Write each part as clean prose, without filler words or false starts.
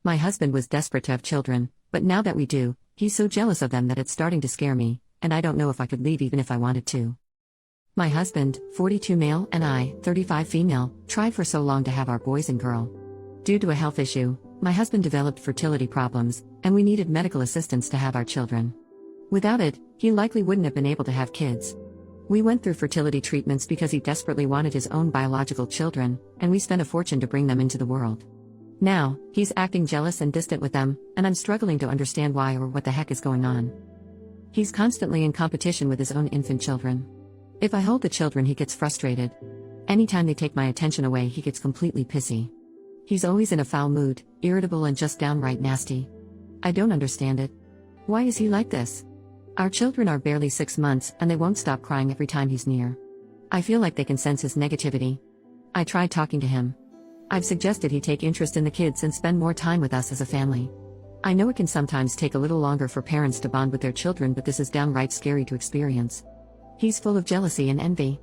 My husband was desperate to have children, but now that we do, he's so jealous of them that it's starting to scare me, and I don't know if I could leave even if I wanted to. My husband, 42 male, and I, 35 female, tried for so long to have our boys and girl. Due to a health issue, my husband developed fertility problems, and we needed medical assistance to have our children. Without it, he likely wouldn't have been able to have kids. We went through fertility treatments because he desperately wanted his own biological children, and we spent a fortune to bring them into the world. Now, he's acting jealous and distant with them, and I'm struggling to understand why or what the heck is going on. He's constantly in competition with his own infant children. If I hold the children, he gets frustrated. Anytime they take my attention away, he gets completely pissy. He's always in a foul mood, irritable and just downright nasty. I don't understand it. Why is he like this? Our children are barely 6 months, and they won't stop crying every time he's near. I feel like they can sense his negativity. I tried talking to him. I've suggested he take interest in the kids and spend more time with us as a family. I know it can sometimes take a little longer for parents to bond with their children, but this is downright scary to experience. He's full of jealousy and envy.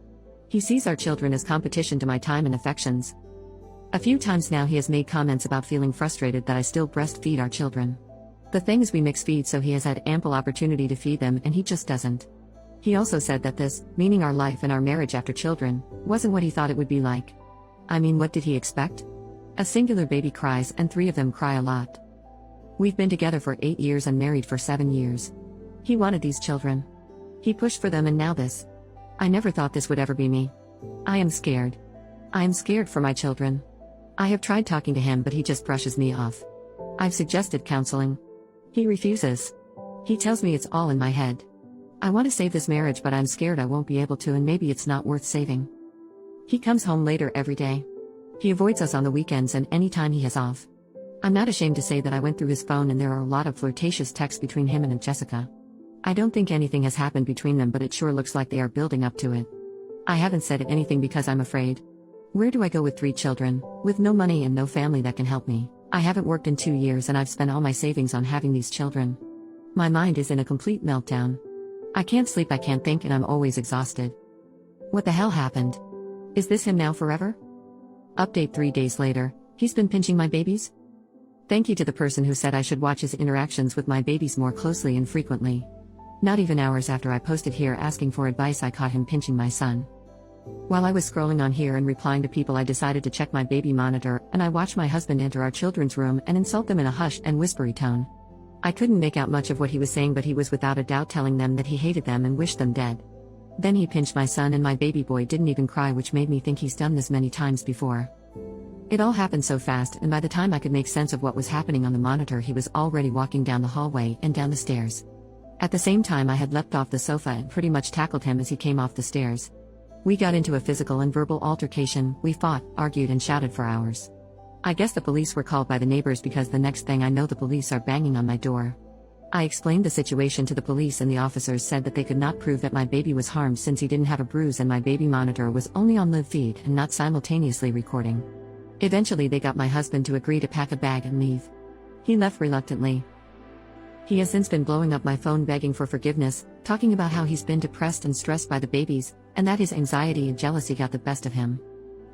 He sees our children as competition to my time and affections. A few times now he has made comments about feeling frustrated that I still breastfeed our children. The thing is, we mix feed, so he has had ample opportunity to feed them and he just doesn't. He also said that this, meaning our life and our marriage after children, wasn't what he thought it would be like. I mean, what did he expect? A singular baby cries and 3 of them cry a lot. We've been together for 8 years and married for 7 years. He wanted these children. He pushed for them, and now this. I never thought this would ever be me. I am scared. I am scared for my children. I have tried talking to him, but he just brushes me off. I've suggested counseling. He refuses. He tells me it's all in my head. I want to save this marriage, but I'm scared I won't be able to, and maybe it's not worth saving. He comes home later every day. He avoids us on the weekends and any time he has off. I'm not ashamed to say that I went through his phone and there are a lot of flirtatious texts between him and Aunt Jessica. I don't think anything has happened between them, but it sure looks like they are building up to it. I haven't said anything because I'm afraid. Where do I go with 3 children, with no money and no family that can help me? I haven't worked in 2 years and I've spent all my savings on having these children. My mind is in a complete meltdown. I can't sleep, I can't think, and I'm always exhausted. What the hell happened? Is this him now forever? Update 3 days later, he's been pinching my babies? Thank you to the person who said I should watch his interactions with my babies more closely and frequently. Not even hours after I posted here asking for advice, I caught him pinching my son. While I was scrolling on here and replying to people, I decided to check my baby monitor, and I watched my husband enter our children's room and insult them in a hushed and whispery tone. I couldn't make out much of what he was saying, but he was without a doubt telling them that he hated them and wished them dead. Then he pinched my son, and my baby boy didn't even cry, which made me think he's done this many times before. It all happened so fast, and by the time I could make sense of what was happening on the monitor, he was already walking down the hallway and down the stairs. At the same time, I had leapt off the sofa and pretty much tackled him as he came off the stairs. We got into a physical and verbal altercation. We fought, argued, and shouted for hours. I guess the police were called by the neighbors because the next thing I know, the police are banging on my door. I explained the situation to the police, and the officers said that they could not prove that my baby was harmed since he didn't have a bruise and my baby monitor was only on live feed and not simultaneously recording. Eventually they got my husband to agree to pack a bag and leave. He left reluctantly. He has since been blowing up my phone begging for forgiveness, talking about how he's been depressed and stressed by the babies, and that his anxiety and jealousy got the best of him.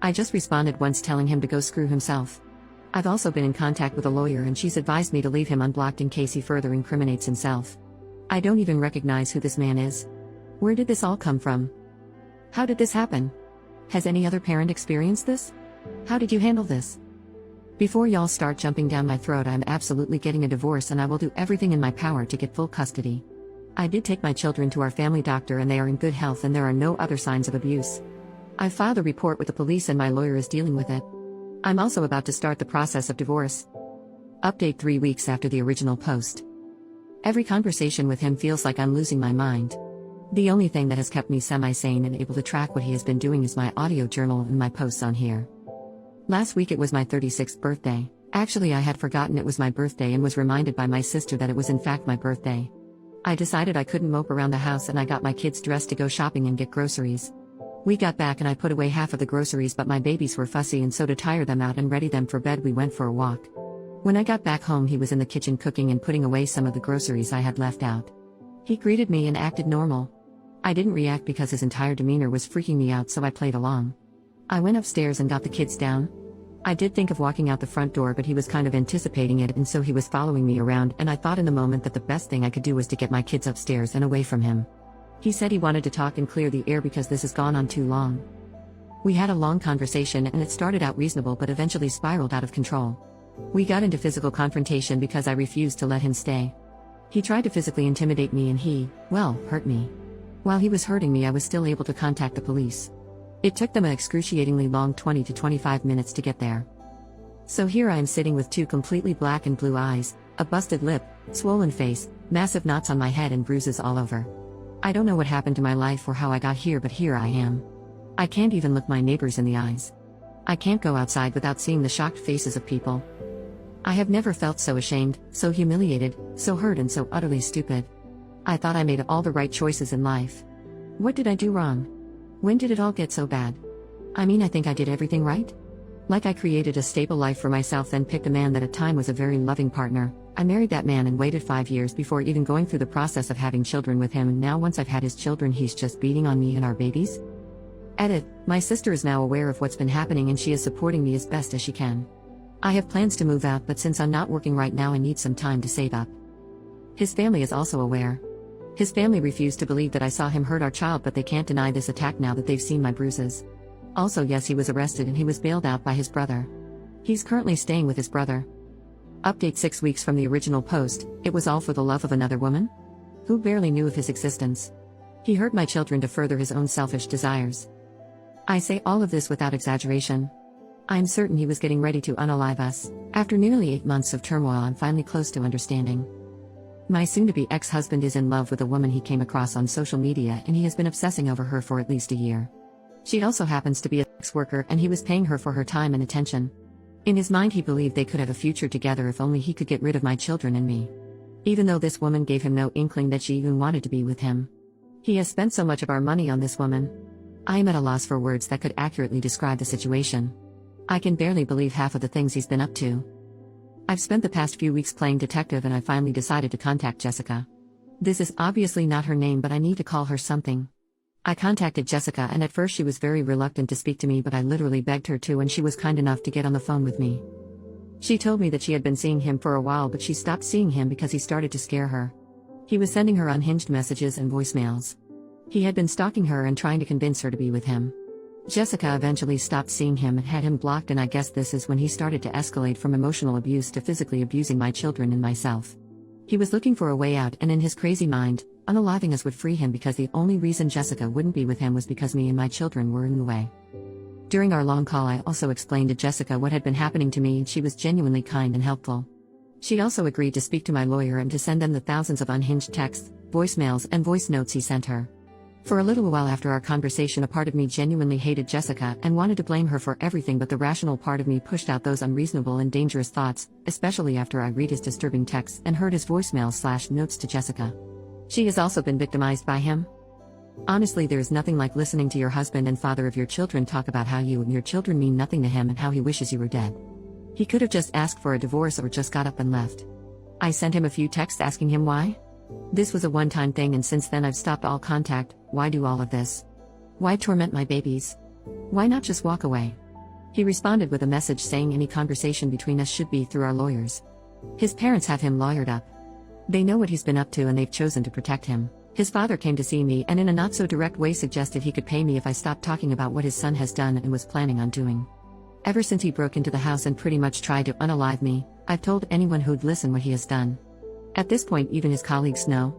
I just responded once telling him to go screw himself. I've also been in contact with a lawyer, and she's advised me to leave him unblocked in case he further incriminates himself. I don't even recognize who this man is. Where did this all come from? How did this happen? Has any other parent experienced this? How did you handle this? Before y'all start jumping down my throat, I'm absolutely getting a divorce, and I will do everything in my power to get full custody. I did take my children to our family doctor and they are in good health and there are no other signs of abuse. I filed a report with the police and my lawyer is dealing with it. I'm also about to start the process of divorce. Update 3 weeks after the original post. Every conversation with him feels like I'm losing my mind. The only thing that has kept me semi-sane and able to track what he has been doing is my audio journal and my posts on here. Last week it was my 36th birthday. Actually, I had forgotten it was my birthday and was reminded by my sister that it was in fact my birthday. I decided I couldn't mope around the house and I got my kids dressed to go shopping and get groceries. We got back and I put away half of the groceries, but my babies were fussy, and so to tire them out and ready them for bed, we went for a walk. When I got back home, he was in the kitchen cooking and putting away some of the groceries I had left out. He greeted me and acted normal. I didn't react because his entire demeanor was freaking me out, so I played along. I went upstairs and got the kids down. I did think of walking out the front door, but he was kind of anticipating it, and so he was following me around, and I thought in the moment that the best thing I could do was to get my kids upstairs and away from him. He said he wanted to talk and clear the air because this has gone on too long. We had a long conversation and it started out reasonable but eventually spiraled out of control. We got into physical confrontation because I refused to let him stay. He tried to physically intimidate me and hurt me. While he was hurting me, I was still able to contact the police. It took them an excruciatingly long 20 to 25 minutes to get there. So here I am sitting with two completely black and blue eyes, a busted lip, swollen face, massive knots on my head and bruises all over. I don't know what happened to my life or how I got here, but here I am. I can't even look my neighbors in the eyes. I can't go outside without seeing the shocked faces of people. I have never felt so ashamed, so humiliated, so hurt and so utterly stupid. I thought I made all the right choices in life. What did I do wrong? When did it all get so bad? I mean, I think I did everything right. Like I created a stable life for myself, then picked a man that at time was a very loving partner. I married that man and waited 5 years before even going through the process of having children with him, and now once I've had his children he's just beating on me and our babies? Edit, my sister is now aware of what's been happening and she is supporting me as best as she can. I have plans to move out, but since I'm not working right now I need some time to save up. His family is also aware. His family refused to believe that I saw him hurt our child, but they can't deny this attack now that they've seen my bruises. Also, yes, he was arrested and he was bailed out by his brother. He's currently staying with his brother. Update 6 weeks from the original post, it was all for the love of another woman? Who barely knew of his existence. He hurt my children to further his own selfish desires. I say all of this without exaggeration. I'm certain he was getting ready to unalive us. After nearly 8 months of turmoil, I'm finally close to understanding. My soon-to-be ex-husband is in love with a woman he came across on social media, and he has been obsessing over her for at least a year. She also happens to be a sex worker, and he was paying her for her time and attention. In his mind, he believed they could have a future together if only he could get rid of my children and me. Even though this woman gave him no inkling that she even wanted to be with him. He has spent so much of our money on this woman. I am at a loss for words that could accurately describe the situation. I can barely believe half of the things he's been up to. I've spent the past few weeks playing detective, and I finally decided to contact Jessica. This is obviously not her name, but I need to call her something. I contacted Jessica, and at first she was very reluctant to speak to me, but I literally begged her to, and she was kind enough to get on the phone with me. She told me that she had been seeing him for a while, but she stopped seeing him because he started to scare her. He was sending her unhinged messages and voicemails. He had been stalking her and trying to convince her to be with him. Jessica eventually stopped seeing him and had him blocked, and I guess this is when he started to escalate from emotional abuse to physically abusing my children and myself. He was looking for a way out, and in his crazy mind, unaliving us would free him, because the only reason Jessica wouldn't be with him was because me and my children were in the way. During our long call, I also explained to Jessica what had been happening to me, and she was genuinely kind and helpful. She also agreed to speak to my lawyer and to send them the thousands of unhinged texts, voicemails, and voice notes he sent her. For a little while after our conversation, a part of me genuinely hated Jessica and wanted to blame her for everything, but the rational part of me pushed out those unreasonable and dangerous thoughts, especially after I read his disturbing texts and heard his voicemails/notes to Jessica. She has also been victimized by him. Honestly, there is nothing like listening to your husband and father of your children talk about how you and your children mean nothing to him and how he wishes you were dead. He could have just asked for a divorce or just got up and left. I sent him a few texts asking him why. This was a one-time thing, and since then I've stopped all contact. Why do all of this? Why torment my babies? Why not just walk away? He responded with a message saying any conversation between us should be through our lawyers. His parents have him lawyered up. They know what he's been up to and they've chosen to protect him. His father came to see me and in a not-so-direct way suggested he could pay me if I stopped talking about what his son has done and was planning on doing. Ever since he broke into the house and pretty much tried to unalive me, I've told anyone who'd listen what he has done. At this point, even his colleagues know.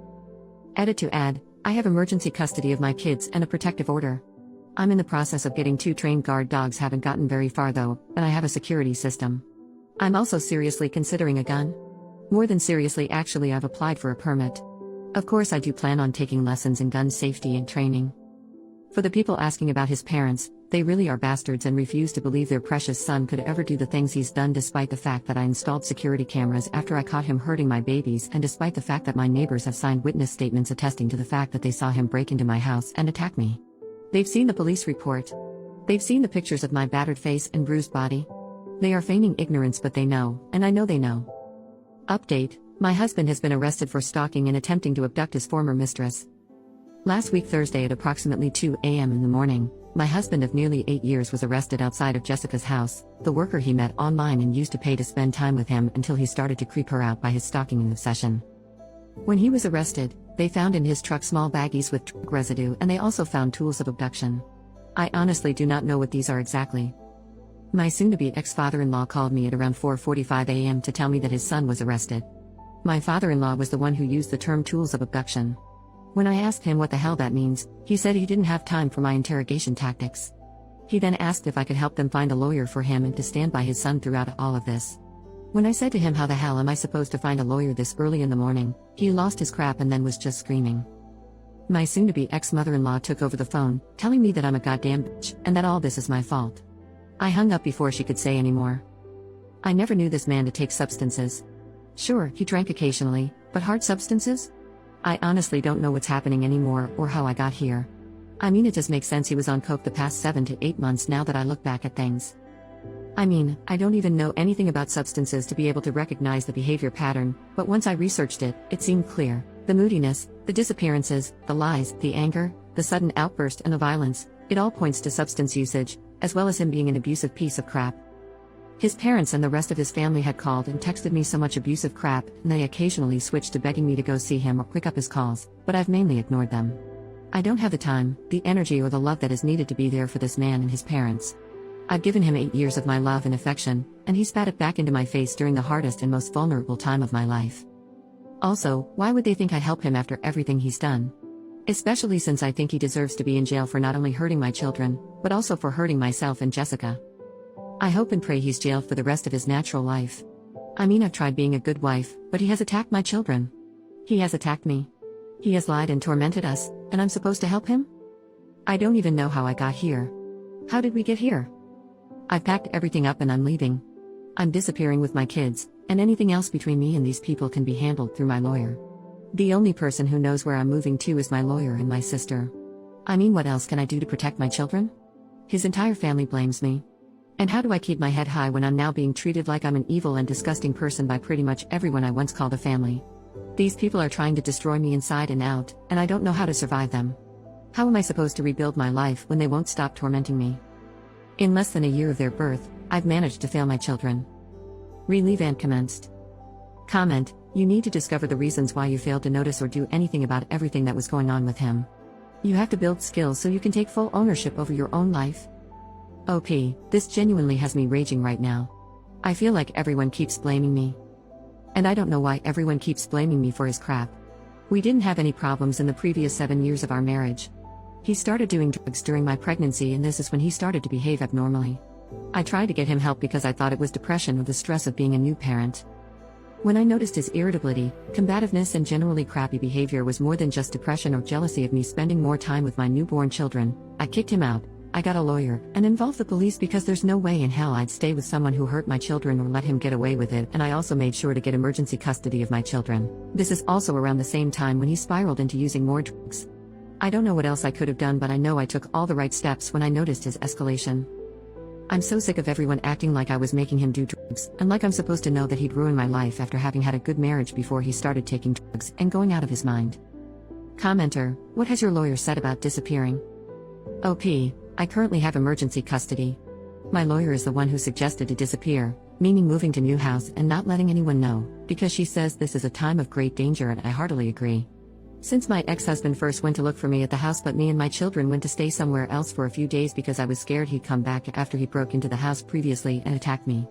Edit to add, I have emergency custody of my kids and a protective order. I'm in the process of getting 2 trained guard dogs, haven't gotten very far though, and I have a security system. I'm also seriously considering a gun. More than seriously, actually, I've applied for a permit. Of course, I do plan on taking lessons in gun safety and training. For the people asking about his parents, they really are bastards and refuse to believe their precious son could ever do the things he's done, despite the fact that I installed security cameras after I caught him hurting my babies, and despite the fact that my neighbors have signed witness statements attesting to the fact that they saw him break into my house and attack me. They've seen the police report. They've seen the pictures of my battered face and bruised body. They are feigning ignorance, but they know, and I know they know. Update, my husband has been arrested for stalking and attempting to abduct his former mistress. Last week Thursday at approximately 2 a.m. in the morning, My husband of nearly 8 years was arrested outside of Jessica's house, the worker he met online and used to pay to spend time with him until he started to creep her out by his stalking obsession. When he was arrested, they found in his truck small baggies with drug residue, and they also found tools of abduction. I honestly do not know what these are exactly. My soon-to-be ex-father-in-law called me at around 4:45 a.m. to tell me that his son was arrested. My father-in-law was the one who used the term tools of abduction. When I asked him what the hell that means, he said he didn't have time for my interrogation tactics. He then asked if I could help them find a lawyer for him and to stand by his son throughout all of this. When I said to him, how the hell am I supposed to find a lawyer this early in the morning, he lost his crap and then was just screaming. My soon-to-be ex-mother-in-law took over the phone, telling me that I'm a goddamn bitch and that all this is my fault. I hung up before she could say any more. I never knew this man to take substances. Sure, he drank occasionally, but hard substances? I honestly don't know what's happening anymore or how I got here. I mean, it does make sense he was on coke the past 7 to 8 months now that I look back at things. I mean, I don't even know anything about substances to be able to recognize the behavior pattern, but once I researched it, it seemed clear. The moodiness, the disappearances, the lies, the anger, the sudden outburst and the violence, it all points to substance usage, as well as him being an abusive piece of crap. His parents and the rest of his family had called and texted me so much abusive crap, and they occasionally switched to begging me to go see him or pick up his calls, but I've mainly ignored them. I don't have the time, the energy or the love that is needed to be there for this man and his parents. I've given him 8 years of my love and affection, and he spat it back into my face during the hardest and most vulnerable time of my life. Also, why would they think I'd help him after everything he's done? Especially since I think he deserves to be in jail for not only hurting my children, but also for hurting myself and Jessica. I hope and pray he's jailed for the rest of his natural life. I mean, I've tried being a good wife, but he has attacked my children. He has attacked me. He has lied and tormented us, and I'm supposed to help him? I don't even know how I got here. How did we get here? I've packed everything up and I'm leaving. I'm disappearing with my kids, and anything else between me and these people can be handled through my lawyer. The only person who knows where I'm moving to is my lawyer and my sister. I mean, what else can I do to protect my children? His entire family blames me. And how do I keep my head high when I'm now being treated like I'm an evil and disgusting person by pretty much everyone I once called a family? These people are trying to destroy me inside and out, and I don't know how to survive them. How am I supposed to rebuild my life when they won't stop tormenting me? In less than a year of their birth, I've managed to fail my children. Re-Levant commenced. Comment: you need to discover the reasons why you failed to notice or do anything about everything that was going on with him. You have to build skills so you can take full ownership over your own life. OP, this genuinely has me raging right now. I feel like everyone keeps blaming me. And I don't know why everyone keeps blaming me for his crap. We didn't have any problems in the previous 7 years of our marriage. He started doing drugs during my pregnancy, and this is when he started to behave abnormally. I tried to get him help because I thought it was depression or the stress of being a new parent. When I noticed his irritability, combativeness and generally crappy behavior was more than just depression or jealousy of me spending more time with my newborn children, I kicked him out. I got a lawyer, and involved the police because there's no way in hell I'd stay with someone who hurt my children or let him get away with it, and I also made sure to get emergency custody of my children. This is also around the same time when he spiraled into using more drugs. I don't know what else I could have done, but I know I took all the right steps when I noticed his escalation. I'm so sick of everyone acting like I was making him do drugs, and like I'm supposed to know that he'd ruin my life after having had a good marriage before he started taking drugs and going out of his mind. Commenter: what has your lawyer said about disappearing? OP, I currently have emergency custody. My lawyer is the one who suggested to disappear, meaning moving to new house and not letting anyone know, because she says this is a time of great danger, and I heartily agree. Since my ex-husband first went to look for me at the house, but me and my children went to stay somewhere else for a few days because I was scared he'd come back after he broke into the house previously and attacked me.